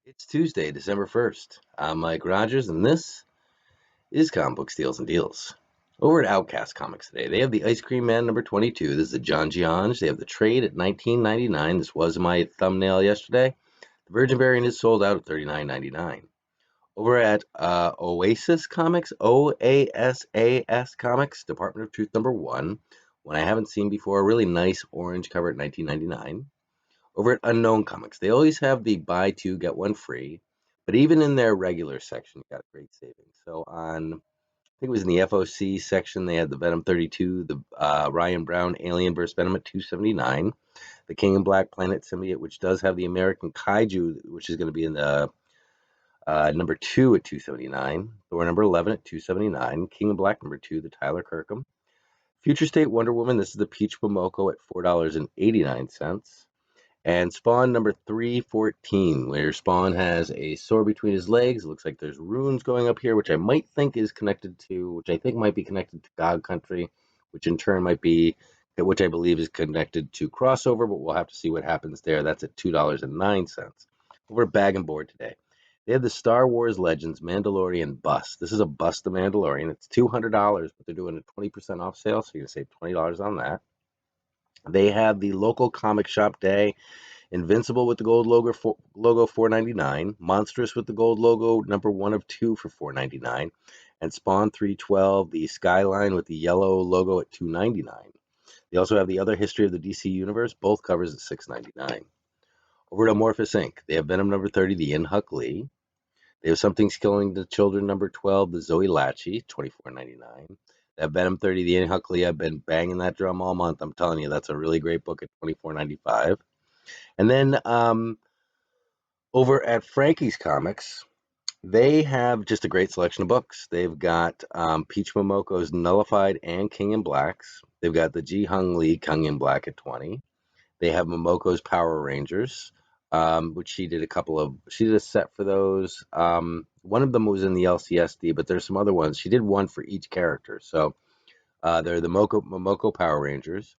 It's Tuesday, December 1st. I'm Mike Rogers, and this is Comic Book Steals and Deals. Over at Outcast Comics today, they have the Ice Cream Man number 22. This is the John Giange. They have the trade at $19.99. This was my thumbnail yesterday. The Virgin variant is sold out at $39.99. Over at Oasis Comics, OASAS Comics, Department of Truth number 1. One I haven't seen before, a really nice orange cover at $19.99. Over at Unknown Comics, they always have the buy two, get one free. But even in their regular section, you got great savings. So I think it was in the FOC section, they had the Venom 32, the Ryan Brown Alien vs. Venom at $279, the King in Black Planet Symbiote, which does have the American Kaiju, which is going to be in the number 2 at $279, Thor number 11 at $279, King in Black number 2, the Tyler Kirkham, Future State Wonder Woman, this is the Peach Momoko at $4.89. And Spawn number 314, where Spawn has a sword between his legs. It looks like there's runes going up here, which I think might be connected to God Country, which in turn might be, which I believe is connected to Crossover, but we'll have to see what happens there. That's at $2.09. Over at Bag and Board today. They have the Star Wars Legends Mandalorian bust. This is a bust of Mandalorian. It's $200, but they're doing a 20% off sale, so you're going to save $20 on that. They have the local comic shop day. Invincible with the gold logo $4.99, Monstrous with the gold logo number 1 of 2 for $4.99, and Spawn 312 the Skyline with the yellow logo at $2.99. They also have the other history of the DC universe, both covers at $6.99. Over to Amorphous Inc. They have Venom number 30, the In-Huck Lee. They have Something's Killing the Children number 12, the Zoe Lachey, $24.99. They have Venom 30, the In-Huck Lee. I've been banging that drum all month. I'm telling you, that's a really great book at $24.95. And then over at Frankie's Comics, they have just a great selection of books. They've got Peach Momoko's Nullified and King in Blacks. They've got the Ji Hung Lee King in Black at 20. They have Momoko's Power Rangers, which she did a set for those. One of them was in the LCSD, but there's some other ones. She did one for each character. So they're the Momoko Power Rangers.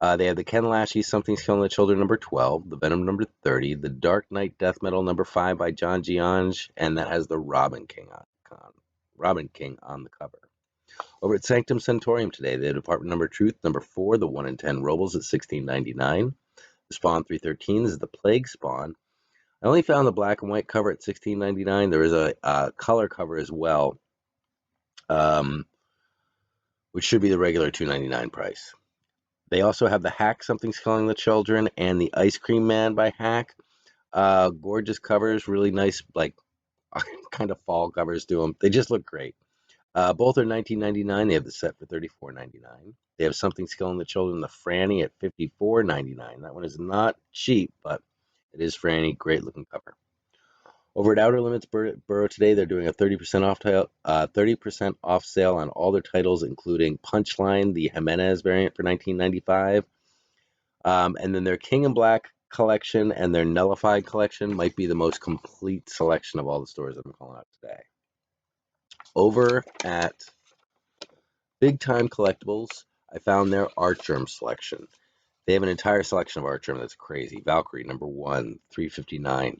They have the Ken Lashley Something's Killing the Children number 12, the Venom number 30, the Dark Knight Death Metal number 5 by John Giange, and that has the Robin King on the cover. Over at Sanctum Centaurium today, they have Department number Truth number 4, the 1 in 10 Robles at $16.99. The Spawn 313 is the Plague Spawn. I only found the black and white cover at $16.99. There is a color cover as well, which should be the regular $2.99 price. They also have the Hack Something's Killing the Children and the Ice Cream Man by Hack. Gorgeous covers, really nice, like kind of fall covers to them. They just look great. Both are $19.99. They have the set for $34.99. They have Something's Killing the Children, the Franny at $54.99. That one is not cheap, but it is Franny. Great looking cover. Over at Outer Limits Borough today, they're doing a 30% off sale on all their titles, including Punchline, the Jimenez variant for $19.95. And then their King in Black collection and their Nullified collection might be the most complete selection of all the stores I'm calling out today. Over at Big Time Collectibles, I found their Artgerm selection. They have an entire selection of Artgerm that's crazy. Valkyrie, number 1, $3.59.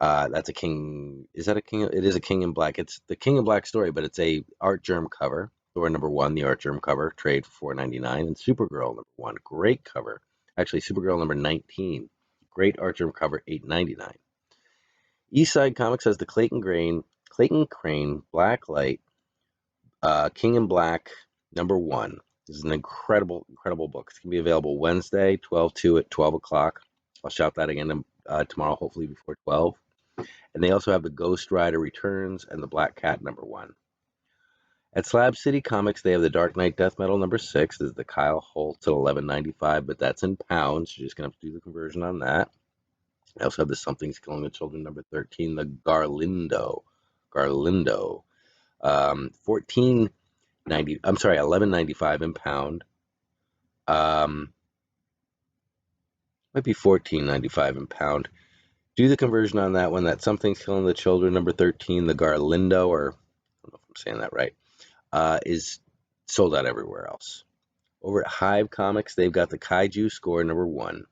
That's a king. Is that a king? It is a King in Black. It's the King in Black story, but it's a Artgerm cover. Thor number 1, the Artgerm cover, trade for $4.99, and Supergirl number 1, great cover. Actually, Supergirl number 19, great Artgerm cover, $8.99. Eastside Comics has the Clayton Crane Blacklight King in Black number 1. This is an incredible book. It's gonna be available Wednesday, 12/2 at 12 o'clock. I'll shout that again tomorrow, hopefully before 12. And they also have the Ghost Rider Returns and the Black Cat number 1. At Slab City Comics, they have the Dark Knight Death Metal number 6. This is the Kyle Holtz at $11.95, but that's in pounds. You're just going to have to do the conversion on that. I also have the Something's Killing the Children number 13, the Garlindo. 11.95 in pound. Might be $14.95 in pound. Do the conversion on that one. That Something's Killing the Children number 13, the Garlindo, or I don't know if I'm saying that right, is sold out everywhere else. Over at Hive Comics, they've got the Kaiju Score number 1,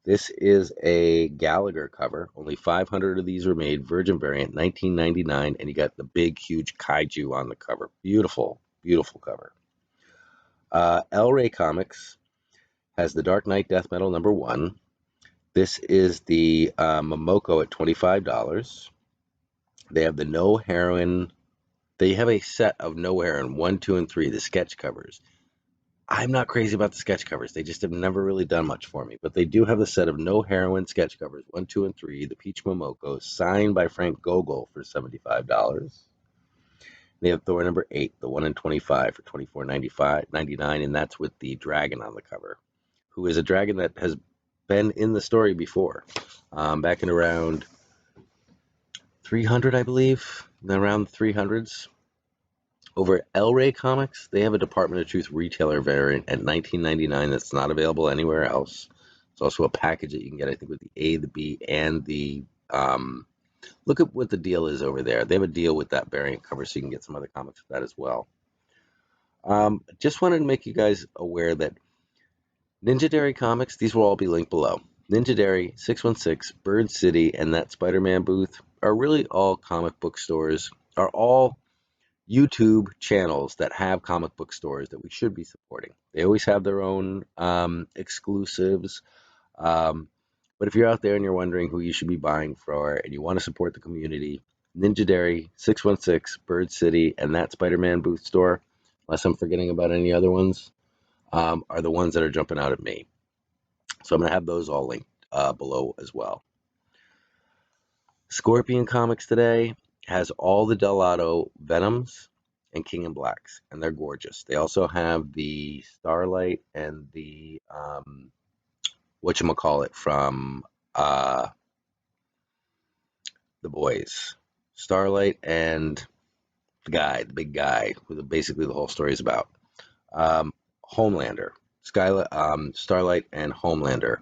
This is a Gallagher cover. Only 500 of these were made. Virgin variant, 1999, and you got the big, huge kaiju on the cover. Beautiful, beautiful cover. El Rey Comics has the Dark Knight Death Metal #1. This is the Momoko at $25. They have the No Heroin. They have a set of No Heroin 1, 2, and 3, the sketch covers. I'm not crazy about the sketch covers. They just have never really done much for me. But they do have the set of No Heroin sketch covers 1, 2, and 3, the Peach Momoko, signed by Frank Gogol for $75. They have Thor #8, the 1 in 25 for $24.99, and that's with the dragon on the cover, who is a dragon that has been in the story before, back in around 300, I believe, around the 300s. Over at El Rey Comics, they have a Department of Truth retailer variant at $19.99 that's not available anywhere else. It's also a package that you can get, I think, with the A, the B, and the look at what the deal is over there. They have a deal with that variant cover, so you can get some other comics with that as well. Just wanted to make you guys aware that Ninja Dairy Comics, these will all be linked below. Ninja Dairy, 616, Bird City, and that Spider-Man booth are really all comic book stores, are all YouTube channels that have comic book stores that we should be supporting. They always have their own exclusives. But if you're out there and you're wondering who you should be buying for and you want to support the community, Ninja Dairy, 616, Bird City, and that Spider-Man booth store, unless I'm forgetting about any other ones, are the ones that are jumping out at me. So I'm going to have those all linked below as well. Scorpion Comics today has all the Delato Venoms and King and Blacks, and they're gorgeous. They also have the Starlight and the whatchamacallit from the boys. Starlight and the big guy, who basically the whole story is about. Homelander, Starlight and Homelander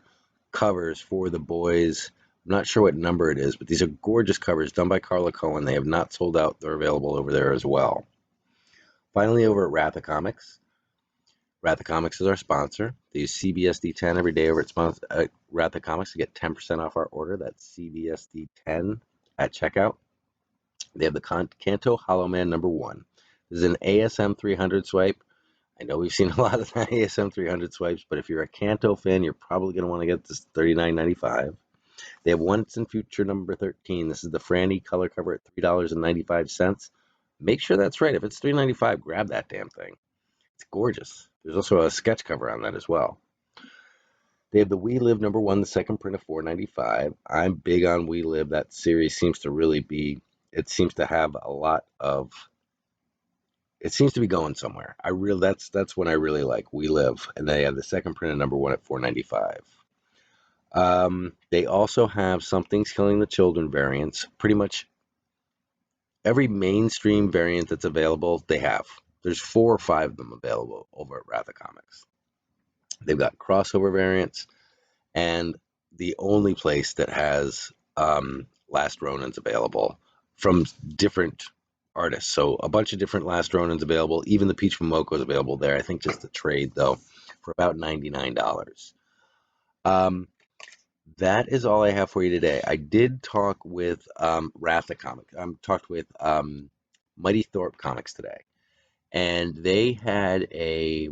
covers for the boys. I'm not sure what number it is, but these are gorgeous covers done by Carla Cohen. They have not sold out. They're available over there as well. Finally, over at Ratha Comics. Ratha Comics is our sponsor. They use CBSD10 every day over at Ratha Comics to get 10% off our order. That's CBSD10 at checkout. They have the Kanto Hollow Man #1. This is an ASM 300 swipe. I know we've seen a lot of ASM 300 swipes, but if you're a Kanto fan, you're probably going to want to get this $39.95. They have Once and Future #13. This is the Franny color cover at $3.95. Make sure that's right. If it's $3.95, grab that damn thing. It's gorgeous. There's also a sketch cover on that as well. They have the We Live #1, the second print of $4.95. I'm big on We Live. That series seems to really be, it seems to have a lot of, it seems to be going somewhere. That's when I really like We Live. And they have the second print of #1 at $4.95. They also have Something's Killing the Children variants. Pretty much every mainstream variant that's available, they have. There's 4 or 5 of them available over at Ratha Comics. They've got crossover variants, and the only place that has Last Ronins available from different artists. So a bunch of different Last Ronins available. Even the Peach Momoko is available there. I think just the trade, though, for about $99. That is all I have for you today. I did talk with Ratha Comics. Talked with Mighty Thorpe Comics today, and they had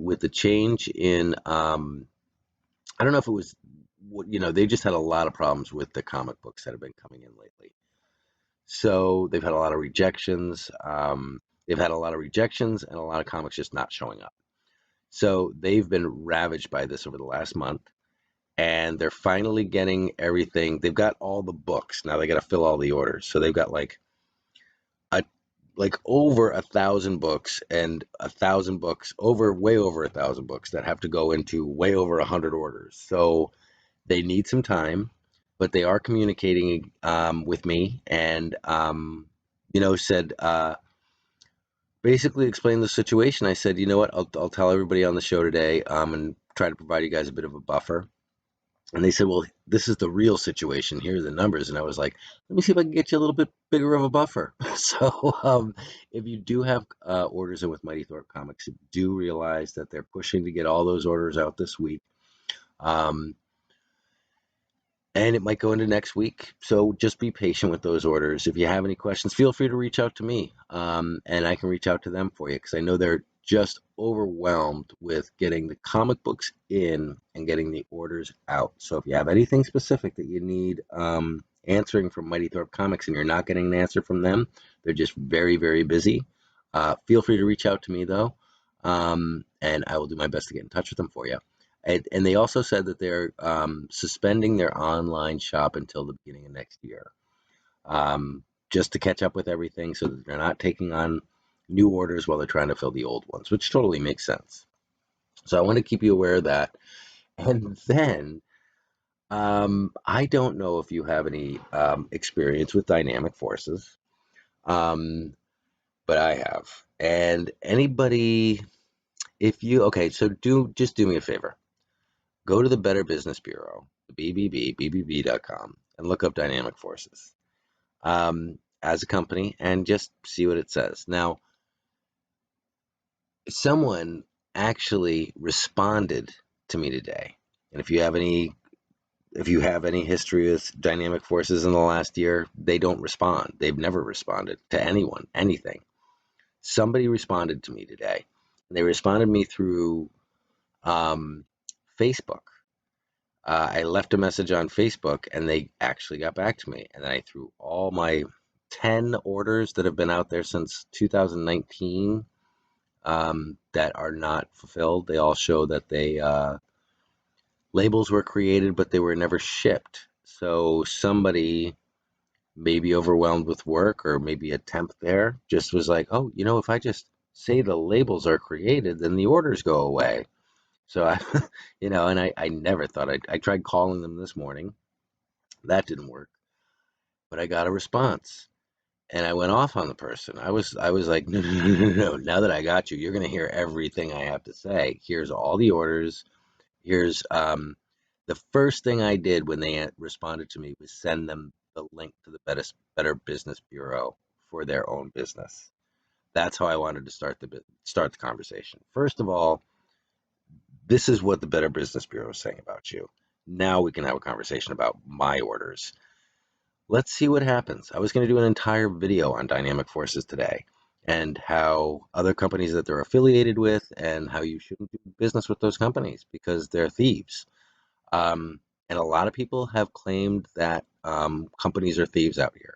with the change in I don't know if it was they just had a lot of problems with the comic books that have been coming in lately. So they've had a lot of rejections. They've had a lot of rejections and a lot of comics just not showing up. So they've been ravaged by this over the last month. And they're finally getting everything. They've got all the books. Now they got to fill all the orders. So they've got like over 1,000 books and 1,000 books way over 1,000 books that have to go into way over 100 orders. So they need some time, but they are communicating with me and said basically explained the situation. I said, you know what, I'll tell everybody on the show today and try to provide you guys a bit of a buffer. And they said, well, this is the real situation. Here are the numbers. And I was like, let me see if I can get you a little bit bigger of a buffer. So if you do have orders in with Mighty Thorpe Comics, do realize that they're pushing to get all those orders out this week. and it might go into next week. So just be patient with those orders. If you have any questions, feel free to reach out to me, and I can reach out to them for you because I know they're just overwhelmed with getting the comic books in and getting the orders out. So if you have anything specific that you need answering from Mighty Thorpe Comics and you're not getting an answer from them, they're just very, very busy. Feel free to reach out to me though, and I will do my best to get in touch with them for you. And they also said that they're suspending their online shop until the beginning of next year, just to catch up with everything so that they're not taking on new orders while they're trying to fill the old ones, which totally makes sense. So I want to keep you aware of that. And then I don't know if you have any experience with dynamic forces, but I have. And anybody, if you, okay, so do me a favor. Go to the Better Business Bureau, the BBB.com, and look up Dynamic Forces as a company and just see what it says. Now, someone actually responded to me today, and if you have any history with Dynamic Forces in the last year, they don't respond. They've never responded to anyone, anything. Somebody responded to me today, and they responded to me through Facebook. I left a message on Facebook and they actually got back to me. And then I threw all my 10 orders that have been out there since 2019 that are not fulfilled. They all show that labels were created, but they were never shipped. So somebody, maybe overwhelmed with work or maybe a temp there, just was like, oh, if I just say the labels are created, then the orders go away. So I, and I never thought I tried calling them this morning. That didn't work, but I got a response, and I went off on the person. I was like, no, no, no, no, no. Now that I got you, you're gonna hear everything I have to say. Here's all the orders. Here's the first thing I did when they responded to me was send them the link to the Better Business Bureau for their own business. That's how I wanted to start the conversation. First of all, this is what the Better Business Bureau is saying about you. Now we can have a conversation about my orders. Let's see what happens. I was going to do an entire video on dynamic forces today and how other companies that they're affiliated with and how you shouldn't do business with those companies because they're thieves. And a lot of people have claimed that companies are thieves out here.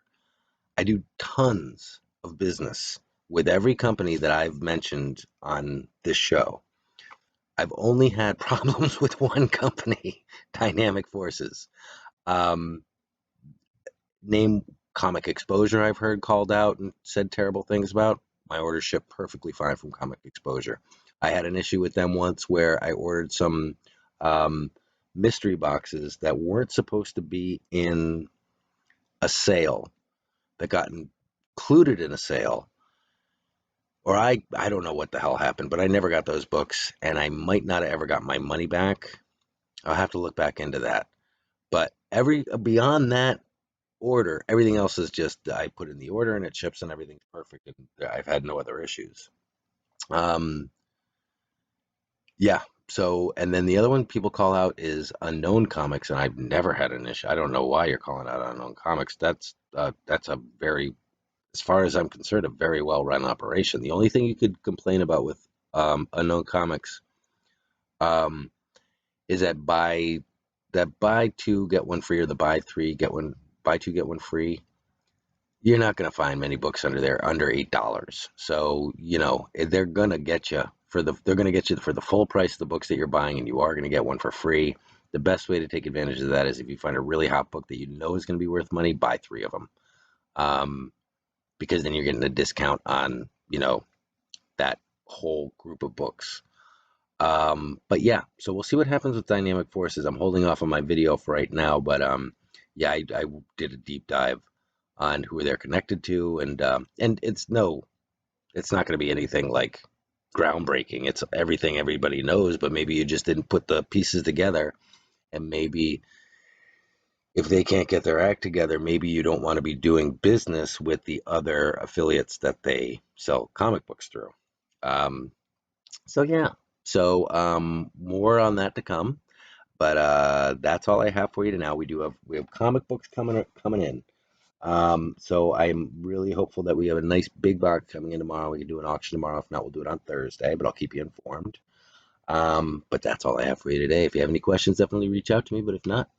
I do tons of business with every company that I've mentioned on this show. I've only had problems with one company, Dynamic Forces. Um, Name Comic Exposure, I've heard called out and said terrible things about. My orders ship perfectly fine from Comic Exposure. I had an issue with them once where I ordered some mystery boxes that weren't supposed to be in a sale that got included in a sale. Or I don't know what the hell happened, but I never got those books, and I might not have ever got my money back. I'll have to look back into that. But beyond that order, everything else is just I put in the order and it ships and everything's perfect, and I've had no other issues. Yeah. So, and then the other one people call out is Unknown Comics, and I've never had an issue. I don't know why you're calling out Unknown Comics. That's a very, as far as I'm concerned, a very well run operation. The only thing you could complain about with Unknown Comics um, is that buy two get one free, or the buy two get one free. You're not going to find many books under $8. So they're going to get you for the full price of the books that you're buying, and you are going to get one for free. The best way to take advantage of that is if you find a really hot book that you know is going to be worth money, buy 3 of them, because then you're getting a discount on that whole group of books. But yeah, so we'll see what happens with Dynamic Forces. I'm holding off on my video for right now, but yeah, I did a deep dive on who they're connected to, and it's not going to be anything like groundbreaking. It's everything everybody knows, but maybe you just didn't put the pieces together, and maybe if they can't get their act together, maybe you don't want to be doing business with the other affiliates that they sell comic books through. So yeah, so more on that to come. But that's all I have for you now. We have comic books coming in. So I'm really hopeful that we have a nice big box coming in tomorrow. We can do an auction tomorrow. If not, we'll do it on Thursday, but I'll keep you informed. But that's all I have for you today. If you have any questions, definitely reach out to me. But if not,